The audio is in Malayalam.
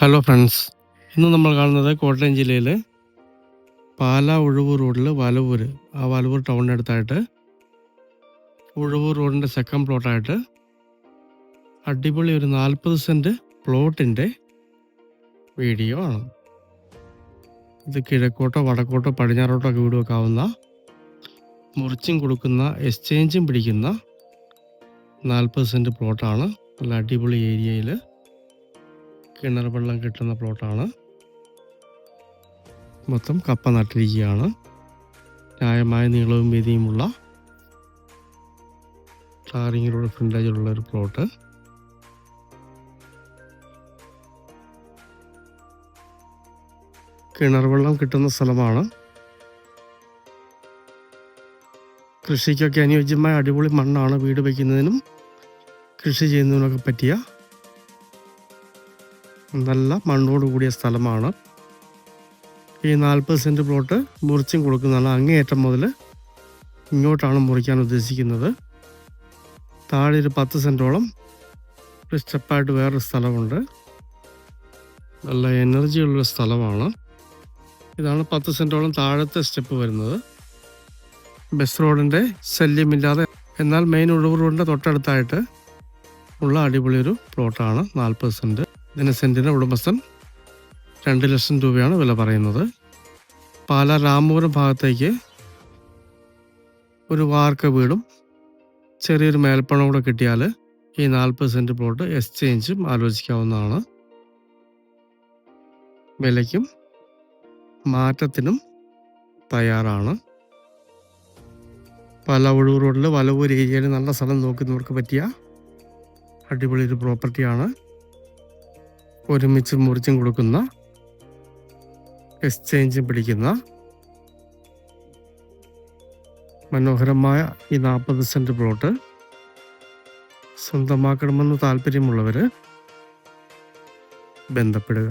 ഹലോ ഫ്രണ്ട്സ്, ഇന്ന് നമ്മൾ കാണുന്നത് കോട്ടയം ജില്ലയിലെ പാലാ ഉഴവൂർ റോഡിൽ വലവൂർ, ആ വലവൂർ ടൗണിനടുത്തായിട്ട് ഉഴവൂർ റോഡിൻ്റെ സെക്കൻഡ് പ്ലോട്ടായിട്ട് അടിപൊളി ഒരു 40 സെൻറ്റ് പ്ലോട്ടിൻ്റെ വീഡിയോ ആണ്. ഇത് കിഴക്കോട്ടോ വടക്കോട്ടോ പടിഞ്ഞാറോട്ടോ ഒക്കെ വീട് വെക്കാവുന്ന, മുറിച്ചും കൊടുക്കുന്ന, എക്സ്ചേഞ്ചും പിടിക്കുന്ന 40 സെൻറ്റ് പ്ലോട്ടാണ്. നല്ല അടിപൊളി ഏരിയയിൽ കിണർ വെള്ളം കിട്ടുന്ന പ്ലോട്ടാണ്. മൊത്തം കപ്പ നട്ടിരിക്കുകയാണ്. ന്യായമായ നീളവും വീതിയുമുള്ള ടാറിങ്ങിലൂടെ ഫ്രണ്ടേജിലുള്ള ഒരു പ്ലോട്ട്. കിണർ വെള്ളം കിട്ടുന്ന സ്ഥലമാണ്. കൃഷിക്കൊക്കെ അനുയോജ്യമായ അടിപൊളി മണ്ണാണ്. വീട് വയ്ക്കുന്നതിനും കൃഷി ചെയ്യുന്നതിനൊക്കെ പറ്റിയ നല്ല മണ്ണോട് കൂടിയ സ്ഥലമാണ്. ഈ 40 സെൻറ്റ് പ്ലോട്ട് മുറിച്ചും കൊടുക്കുന്നതാണ്. അങ്ങേയറ്റം മുതൽ ഇങ്ങോട്ടാണ് മുറിക്കാൻ ഉദ്ദേശിക്കുന്നത്. താഴെ ഒരു 10 സെൻറ്റോളം ഒരു സ്റ്റെപ്പായിട്ട് വേറൊരു സ്ഥലമുണ്ട്. നല്ല എനർജിയുള്ളൊരു സ്ഥലമാണ്. ഇതാണ് 10 സെൻറ്റോളം താഴത്തെ സ്റ്റെപ്പ് വരുന്നത്. ബസ് റോഡിൻ്റെ ശല്യമില്ലാതെ, എന്നാൽ മെയിൻ ഉഴവൂർ റോഡിൻ്റെ തൊട്ടടുത്തായിട്ട് ഉള്ള അടിപൊളി ഒരു പ്ലോട്ടാണ് 40 സെൻറ്റ്. ഇതിന് സെൻറ്റിന് ഉടമസ്ഥൻ 2 ലക്ഷം രൂപയാണ് വില പറയുന്നത്. പാലാ രാമപുരം ഭാഗത്തേക്ക് ഒരു വാർക്ക വീടും ചെറിയൊരു മേൽപ്പണം കൂടെ കിട്ടിയാൽ ഈ 40 സെൻറ്റ് പ്ലോട്ട് എക്സ്ചേഞ്ചും ആലോചിക്കാവുന്നതാണ്. വിലയ്ക്കും മാറ്റത്തിനും തയ്യാറാണ്. പാലാ ഉഴവൂർ റോഡിൽ വലവൂർ ഏരിയയിൽ നല്ല സ്ഥലം നോക്കുന്നവർക്ക് പറ്റിയ അടിപൊളി ഒരു പ്രോപ്പർട്ടിയാണ്. ഒരുമിച്ച് മുറിച്ചും കൊടുക്കുന്ന, എക്സ്ചേഞ്ചും പിടിക്കുന്ന മനോഹരമായ ഈ 40 സെൻറ്റ് പ്ലോട്ട് സ്വന്തമാക്കണമെന്ന് താല്പര്യമുള്ളവർ ബന്ധപ്പെടുക.